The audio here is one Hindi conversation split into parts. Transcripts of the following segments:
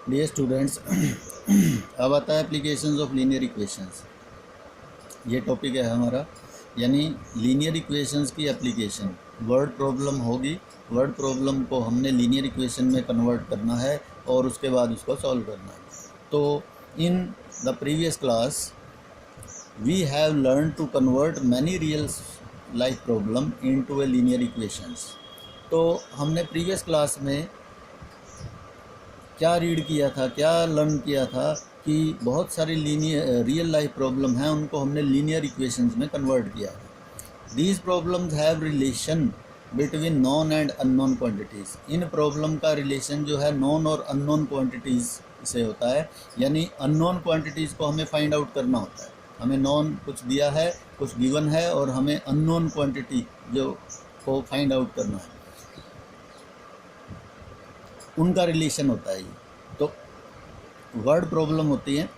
डियर स्टूडेंट्स, अब आता है एप्लीकेशंस ऑफ लीनियर इक्वेशंस। ये टॉपिक है हमारा, यानी लीनियर इक्वेशंस की एप्लीकेशन। वर्ड प्रॉब्लम होगी, वर्ड प्रॉब्लम को हमने लीनियर इक्वेशन में कन्वर्ट करना है और उसके बाद उसको सॉल्व करना है। तो in the previous class we have learn to convert many real life problem into a linear equations. तो हमने प्रीवियस क्लास में क्या रीड किया था, क्या लर्न किया था कि बहुत सारी रियल लाइफ प्रॉब्लम हैं, उनको हमने लीनियर इक्वेशंस में कन्वर्ट किया है। These problems have relation between non and unknown quantities. In problem का रिलेशन जो है नॉन और अननोन क्वांटिटीज़ से होता है, यानी अननोन क्वांटिटीज़ को हमें फाइंड आउट करना होता है। हमें नॉन कुछ दिया है, कुछ गिवन है, और हमें अननोन क्वांटिटी जो को फाइंड आउट करना है, उनका रिलेशन होता है ये। तो वर्ड प्रॉब्लम होती है।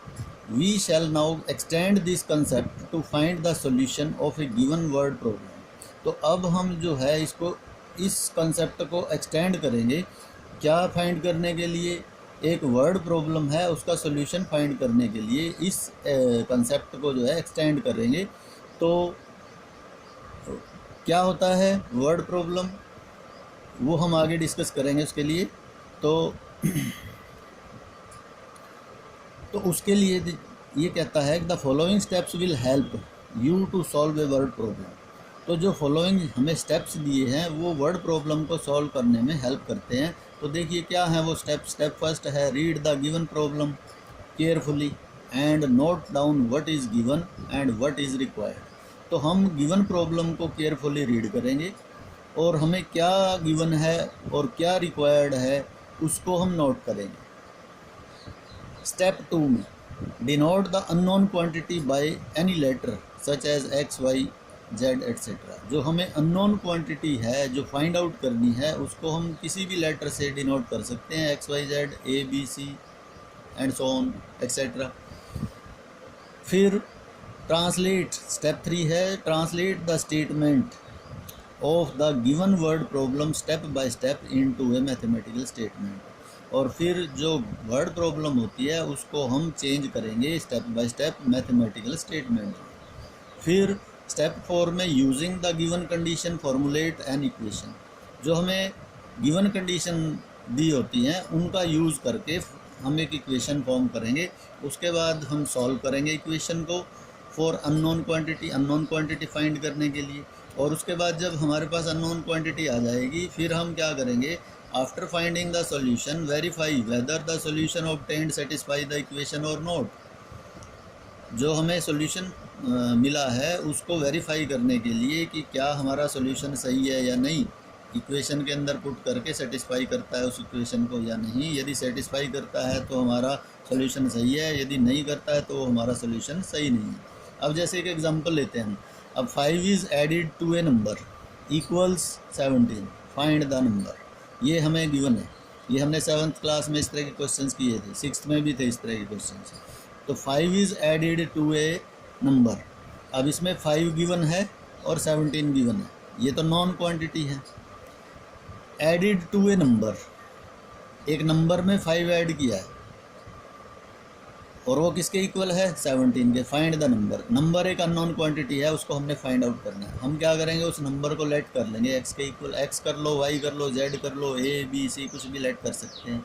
We shall now extend this concept to find the solution of a given word problem. तो अब हम जो है इसको, इस कंसेप्ट को एक्सटेंड करेंगे। क्या फाइंड करने के लिए? एक वर्ड प्रॉब्लम है, उसका सॉल्यूशन फाइंड करने के लिए इस कंसेप्ट को जो है एक्सटेंड करेंगे। तो क्या होता है वर्ड प्रॉब्लम, वो हम आगे डिस्कस करेंगे उसके लिए। तो उसके लिए ये कहता है कि the following steps will help you to solve a word problem. तो जो फॉलोइंग हमें स्टेप्स दिए हैं वो वर्ड प्रॉब्लम को सॉल्व करने में हेल्प करते हैं। तो देखिए क्या है वो स्टेप। स्टेप फर्स्ट है, read the given problem carefully and note down what is given and what is required. तो हम गिवन प्रॉब्लम को केयरफुली रीड करेंगे और हमें क्या गिवन है और क्या रिक्वायर्ड है उसको हम नोट करेंगे। स्टेप 2 में denote the unknown quantity by any letter such as X Y Z etcetera. जो हमें अननोन क्वांटिटी है जो फाइंड आउट करनी है उसको हम किसी भी लेटर से डिनोट कर सकते हैं, X Y Z, A B C and so on etcetera. फिर ट्रांसलेट, स्टेप 3 है, translate the statement of the given word problem step by step into a mathematical statement. और फिर जो वर्ड प्रॉब्लम होती है उसको हम चेंज करेंगे step by step mathematical statement. फिर स्टेप 4 में using the given condition formulate an equation. जो हमें गिवन कंडीशन दी होती हैं उनका यूज़ करके हम एक इक्वेशन फॉर्म करेंगे। उसके बाद हम सॉल्व करेंगे इक्वेशन को फॉर अननोन क्वांटिटी फाइंड करने के लिए। और उसके बाद जब हमारे पास अननोन क्वांटिटी आ जाएगी फिर हम क्या करेंगे, after finding the solution verify whether the solution obtained satisfy the equation और नॉट। जो हमें सॉल्यूशन मिला है उसको वेरीफाई करने के लिए कि क्या हमारा सॉल्यूशन सही है या नहीं, इक्वेशन के अंदर पुट करके सेटिस्फाई करता है उस इक्वेशन को या नहीं। यदि सेटिस्फाई करता है तो हमारा सॉल्यूशन सही है, यदि नहीं करता है तो हमारा सॉल्यूशन सही नहीं है। अब जैसे एक एग्जांपल लेते हैं हम। अब 5 is added to a number equals 17, find the number. ये हमें गिवन है। ये हमने 7th क्लास में इस तरह के क्वेश्चंस किए थे, 6th में भी थे इस तरह के क्वेश्चंस। तो 5 is added to a number. अब इसमें 5 गिवन है और 17 गिवन है, ये तो नॉन क्वांटिटी है। एडिड टू ए नंबर, एक नंबर में 5 ऐड किया है और वो किसके इक्वल है, 17 के। Find the number. नंबर एक अननोन क्वांटिटी है, उसको हमने फाइंड आउट करना है। हम क्या करेंगे, उस नंबर को लेट कर लेंगे एक्स के इक्वल। एक्स कर लो, वाई कर लो, जेड कर लो, ए बी सी कुछ भी लेट कर सकते हैं।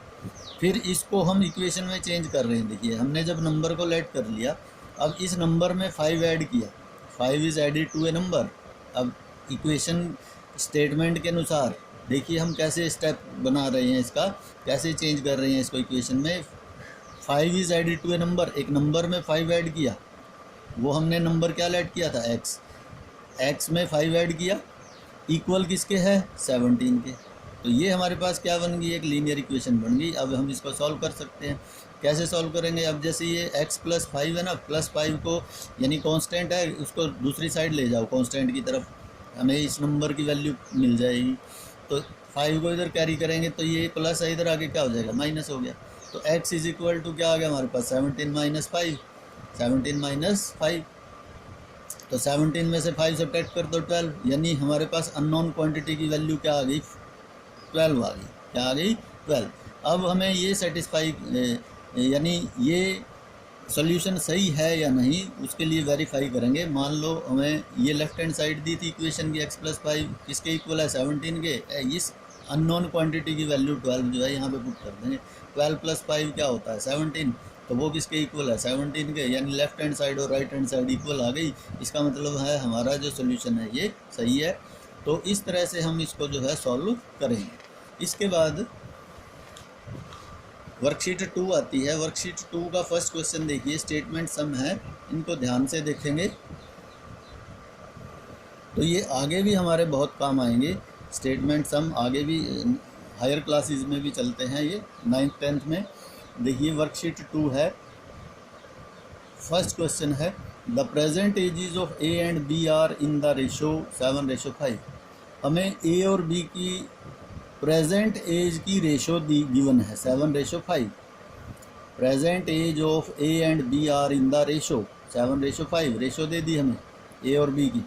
फिर इसको हम इक्वेशन में चेंज कर रहे हैं। देखिए हमने जब नंबर को लेट कर लिया, अब इस नंबर में 5 ऐड किया, 5 is added to a number. अब इक्वेशन स्टेटमेंट के अनुसार देखिए हम कैसे स्टेप बना रहे हैं, इसका कैसे चेंज कर रहे हैं इसको इक्वेशन में। 5 is added to a number, एक नंबर में 5 ऐड किया, वो हमने नंबर क्या ऐड किया था, एक्स। एक्स में 5 ऐड किया, इक्वल किसके है, 17 के। तो ये हमारे पास क्या बन गई, एक लीनियर इक्वेशन बन गई। अब हम इसको सॉल्व कर सकते हैं। कैसे सॉल्व करेंगे, अब जैसे ये x + 5 है ना, +5 को यानी कांस्टेंट है, उसको दूसरी साइड ले जाओ कांस्टेंट की तरफ, हमें इस नंबर की वैल्यू मिल जाएगी। तो 5 को इधर कैरी करेंगे तो ये प्लस है, इधर आगे क्या हो जाएगा, माइनस हो गया। तो x इज इक्वल टू क्या आ गया हमारे पास, 17 - 5, 17 - 5। तो 17 में से 5 सब्ट्रैक्ट कर दो 12, यानी हमारे पास अननोन क्वांटिटी की वैल्यू क्या आ गई, 12 आ गई। क्या आ गई, 12। अब हमें ये सेटिस्फाई यानी ये सॉल्यूशन सही है या नहीं उसके लिए वेरीफाई करेंगे। मान लो हमें ये लेफ्ट हैंड साइड दी थी इक्वेशन की x+5 किसके इक्वल है 17 के। इस अननोन क्वांटिटी की वैल्यू 12 जो है यहाँ पे पुट कर देंगे। 12 + 5 क्या होता है 17, तो वो किसके इक्वल है 17 के, यानी लेफ्ट हैंड साइड और राइट हैंड साइड इक्वल आ गई। इसका मतलब है हमारा जो सोल्यूशन है ये सही है। तो इस तरह से हम इसको जो है सॉल्व करेंगे। इसके बाद वर्कशीट 2 आती है। वर्कशीट 2 का फर्स्ट क्वेश्चन देखिए, स्टेटमेंट सम है, इनको ध्यान से देखेंगे तो ये आगे भी हमारे बहुत काम आएंगे। स्टेटमेंट सम आगे भी हायर क्लासेस में भी चलते हैं, ये 9th 10th में। देखिए वर्कशीट 2 है, फर्स्ट क्वेश्चन है the present ages of A and B are in the ratio 7:5। हमें ए और बी की प्रेजेंट एज की रेशो दी गिवन है 7:5। Present age of A and B are in the ratio 7:5। Ratio दे दी हमें ए और बी की,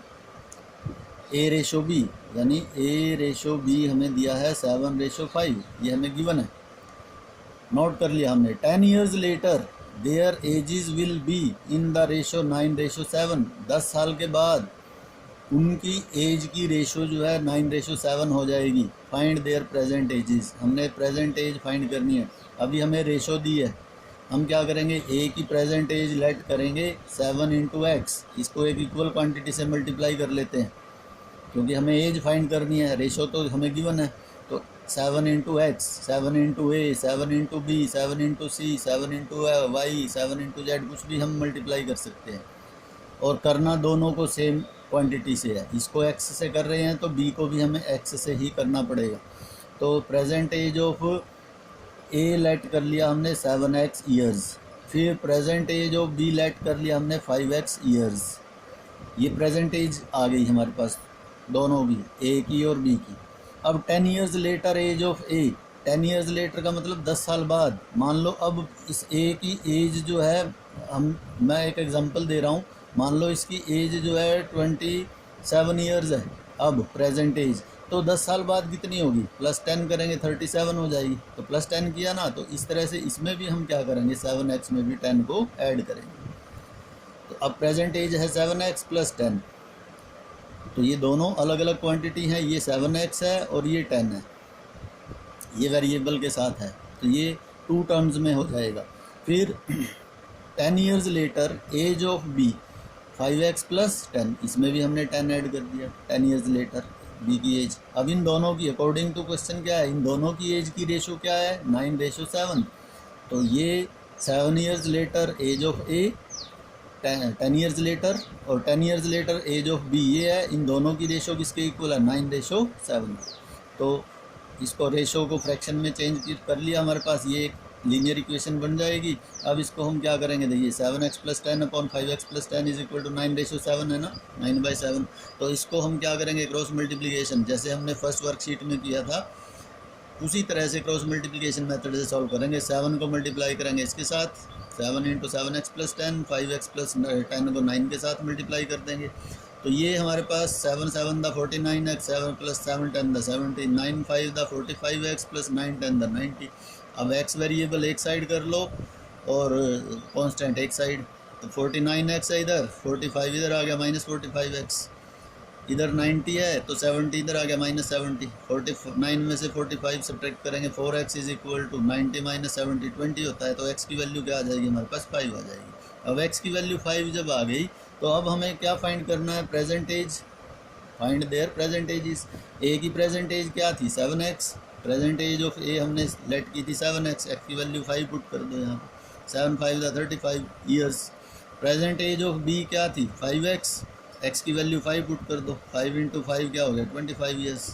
ए रेशो बी यानी ए रेशो बी हमें दिया है 7:5, ये हमें गिवन है, नोट कर लिया हमने। 10 years later their ages will be in the ratio 9:7। 10 साल के बाद उनकी एज की रेशो जो है 9:7 हो जाएगी। फाइंड देयर प्रेजेंट एजेस, हमने प्रेजेंट एज फाइंड करनी है। अभी हमें रेशो दी है, हम क्या करेंगे ए की प्रेजेंट एज लेट करेंगे 7 × x, इसको एक इक्वल क्वांटिटी से मल्टीप्लाई कर लेते हैं क्योंकि हमें एज फाइंड करनी है, रेशो तो हमें गिवन है। तो 7 × x, 7 × a, 7 × b, 7 × c, 7 × y, 7 × z, कुछ भी हम मल्टीप्लाई कर सकते हैं। और करना दोनों को सेम क्वांटिटी से है, इसको x से कर रहे हैं तो b को भी हमें x से ही करना पड़ेगा। तो present age of a let कर लिया हमने 7x ईयर्स, फिर present age of b let कर लिया हमने 5x ईयर्स। ये प्रेजेंट एज आ गई हमारे पास दोनों भी, a की और b की। अब 10 years later age of a, 10 years later का मतलब 10 साल बाद। मान लो अब इस a की एज जो है, मैं एक एग्जांपल दे रहा हूँ, मान लो इसकी एज जो है 27 ईयर्स है अब प्रेजेंट एज, तो 10 साल बाद कितनी होगी, +10 करेंगे 37 हो जाएगी। तो +10 किया ना, तो इस तरह से इसमें भी हम क्या करेंगे 7x में भी 10 को ऐड करेंगे। तो अब प्रेजेंट एज है 7x + 10, तो ये दोनों अलग अलग क्वांटिटी हैं, ये 7x है और ये 10 है, ये वेरिएबल के साथ है, तो ये 2 टर्म्स में हो जाएगा। फिर 10 years later age of b 5x + 10, इसमें भी हमने 10 ऐड कर दिया। 10 years लेटर b की एज, अब इन दोनों की अकॉर्डिंग टू क्वेश्चन क्या है, इन दोनों की एज की रेशो क्या है 9:7। तो ये 7 years later age of a 10 years later और 10 years later age of b, ये है, इन दोनों की रेशो किसके इक्वल है 9:7। तो इसको रेशो को फ्रैक्शन में चेंज कर लिया, हमारे पास ये एक लीनियर इक्वेशन बन जाएगी। अब इसको हम क्या करेंगे, देखिए 7x + 10 / 5x + 10 = 9:7 है ना, 9/7। तो इसको हम क्या करेंगे क्रॉस मल्टीप्लिकेशन, जैसे हमने फर्स्ट वर्कशीट में किया था उसी तरह से क्रॉस मल्टीप्लिकेशन मेथड से सॉल्व करेंगे। 7 को मल्टीप्लाई करेंगे इसके साथ, 7 × 7x + 10, 5x + 10 को 9 के साथ मल्टीप्लाई कर देंगे। तो ये हमारे पास 7 × 7 = 49x, 7 + 7 × 10 = 70, 9 × 5 = 45x + 9 × 10 = 90। अब x वेरिएबल एक साइड कर लो और कांस्टेंट एक साइड, तो 49x है इधर, 45 इधर आ गया -45x, इधर 90 है तो 70 इधर आ गया -70। 49 में से 45 सब्ट्रैक्ट करेंगे, 4x = 90 - 70 20 होता है, तो x की वैल्यू क्या आ जाएगी हमारे पास 5 आ जाएगी। अब x की वैल्यू 5 जब आ गई तो अब हमें क्या फाइंड करना है, present age, find their present ages. a की प्रेजेंट एज क्या थी 7x, present age of a हमने लेट की थी 7x, x की वैल्यू 5 पुट कर दो यहाँ, 7 × 5 = 35 years. Present age of b क्या थी 5x, x की वैल्यू 5 पुट कर दो, 5 × 5 क्या हो गया 25 ईयर्स।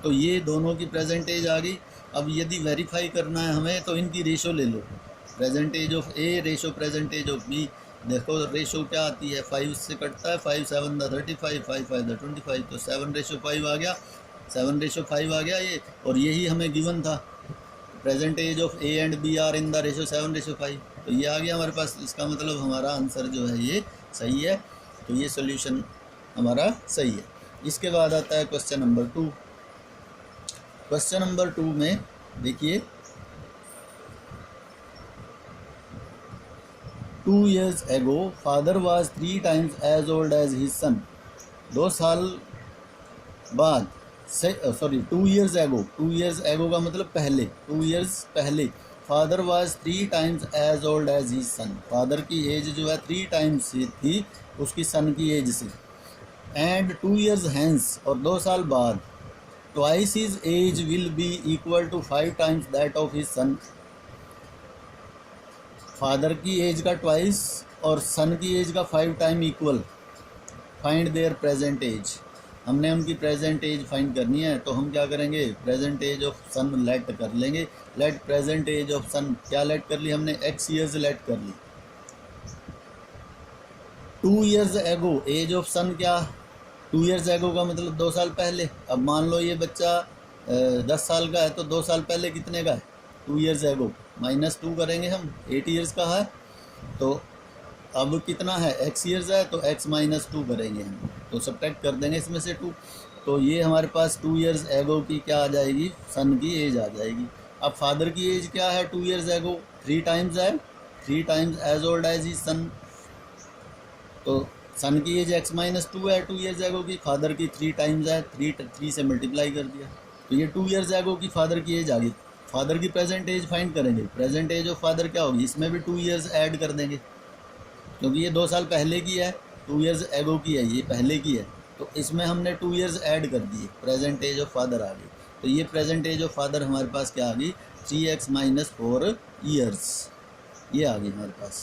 तो ये दोनों की प्रेजेंट एज आ गई। अब यदि वेरीफाई करना है हमें तो इनकी रेशो ले लो, present age of a ratio present age of b। देखो रेशो क्या आती है, 5 से कटता है, 5 × 7 = 35, 5 × 5 = 25, तो 7:5 आ गया, 7:5 आ गया ये, और यही हमें गिवन था। Present age of a and b are in the ratio 7:5, तो ये आ गया हमारे पास। इसका मतलब हमारा आंसर जो है ये सही है, तो ये सोल्यूशन हमारा सही है। इसके बाद आता है क्वेश्चन नंबर 2। क्वेश्चन नंबर 2 में देखिए 2 years ago father was 3 times as old as his son. 2 साल बाद, 2 years ago, 2 years ago का मतलब पहले, 2 years पहले father was 3 times as old as his son. Father की एज जो है 3 टाइम्स थी उसकी सन की एज से. एंड 2 years हैंस, और 2 साल बाद, twice his age will be equal to 5 times that of his son. Father की एज का ट्वाइस और सन की एज का 5 time equal. Find their present age. हमने उनकी प्रेजेंट एज फाइंड करनी है, तो हम क्या करेंगे, present age of son let कर लेंगे. Let present age of son क्या लेट कर ली हमने, x ईयर्स लेट कर ली. 2 years ago age of son क्या, 2 years एगो का मतलब 2 साल पहले. अब मान लो ये बच्चा 10 साल का है, तो 2 साल पहले कितने का है, 2 years एगो -2 करेंगे हम, 8 years का है. तो अब कितना है, x ईयर्स है, तो x -2 करेंगे हम, तो सब्ट्रैक्ट कर देंगे इसमें से 2. तो ये हमारे पास 2 years एगो की क्या आ जाएगी, सन की एज आ जाएगी. अब फादर की एज क्या है 2 years एगो, 3 टाइम्स है, 3 टाइम्स एज ओल्ड एज ही सन. तो सन की एज x -2 है 2 years एगो की, फादर की 3 टाइम्स है, 3 से मल्टीप्लाई कर दिया. तो ये 2 years एगो की फादर की एज आ गई. फादर की प्रेजेंट एज फाइंड करेंगे. प्रेजेंट एज ऑफ फादर क्या होगी, इसमें भी 2 years ऐड कर देंगे, क्योंकि ये 2 साल पहले की है, 2 years एगो की है, ये पहले की है. तो इसमें हमने 2 years ऐड कर दिए, प्रेजेंट एज ऑफ फादर आ गई. तो ये प्रेजेंट एज ऑफ फादर हमारे पास क्या आ गई, 3x - 4 years, ये आ गई हमारे पास.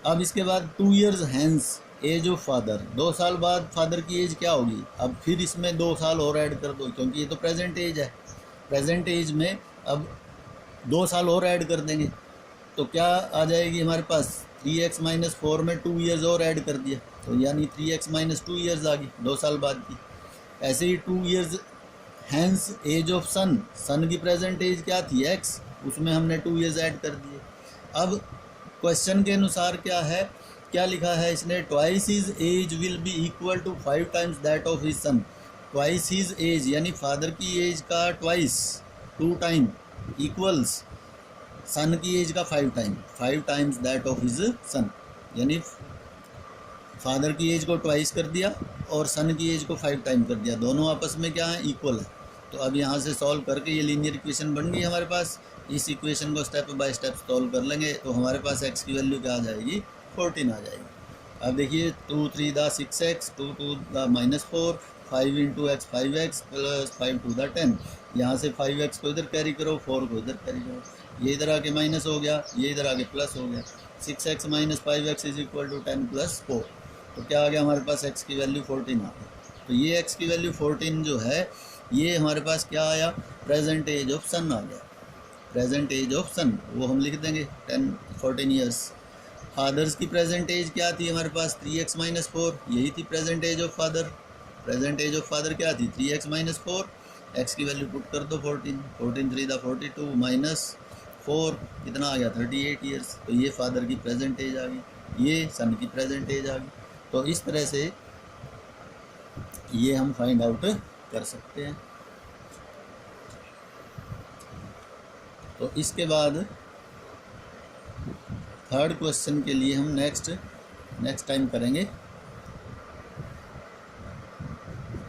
अब इसके बाद 2 years hence age of father, 2 साल बाद फादर की एज क्या होगी. अब फिर इसमें 2 साल और ऐड कर दो, क्योंकि ये तो प्रेजेंट एज है. प्रेजेंट एज में अब 2 साल और ऐड कर देंगे, तो क्या आ जाएगी हमारे पास, 3x - 4 में 2 years और ऐड कर दिया, तो यानी 3x - 2 years आ गई 2 साल बाद की. ऐसे ही 2 years हैंस एज ऑफ सन, सन की प्रेजेंट एज क्या थी x, उसमें हमने 2 years ऐड कर दिए. अब क्वेश्चन के अनुसार क्या है, क्या लिखा है इसने, twice his age will be equal to 5 times that of his son. Twice his age यानी फादर की एज का ट्वाइस, 2 टाइम इक्वल्स सन की एज का 5 times that of his son. यानी फादर की एज को ट्वाइस कर दिया और सन की एज को 5 टाइम कर दिया, दोनों आपस में क्या है, इक्वल है. तो अब यहाँ से सॉल्व करके ये लीनियर इक्वेशन बन गई हमारे पास. इस इक्वेशन को स्टेप बाय स्टेप सॉल्व कर लेंगे, तो हमारे पास x की वैल्यू क्या आ जाएगी, 14 आ जाएगी. अब देखिए 2 3 दा 6x, 2 2 दा -4, 5 × x 5x + 5 2 दा 10. यहाँ से 5x को इधर कैरी करो, 4 को इधर कैरी करो, ये इधर आके माइनस हो गया, ये इधर आके प्लस हो गया. 6x - 5x = 10 + 4. तो क्या आ गया हमारे पास, x की वैल्यू 14 आ गई. तो ये x की वैल्यू 14 जो है, ये हमारे पास क्या आया, प्रेजेंट एज ऑफ सन आ गया. प्रेजेंट एज ऑफ सन वो हम लिख देंगे 14 years. फादर्स की प्रेजेंट एज क्या थी हमारे पास, 3x - 4, यही थी present age of father. Present age of father क्या थी, 3x - 4. x की वैल्यू पुट कर दो 14, 14 3 दा 42 -4 कितना आ गया, 38 years. तो ये फादर की प्रेजेंट एज आ गई, ये सन की प्रेजेंट एज आ गई. तो इस तरह से ये हम फाइंड आउट कर सकते हैं. तो इसके बाद थर्ड क्वेश्चन के लिए हम नेक्स्ट टाइम करेंगे.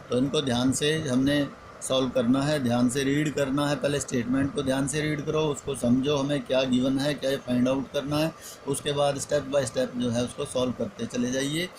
तो इनको ध्यान से हमने सॉल्व करना है, ध्यान से रीड करना है. पहले स्टेटमेंट को ध्यान से रीड करो, उसको समझो हमें क्या गिवन है, क्या फाइंड आउट करना है. उसके बाद स्टेप बाय स्टेप जो है उसको सॉल्व करते चले जाइए.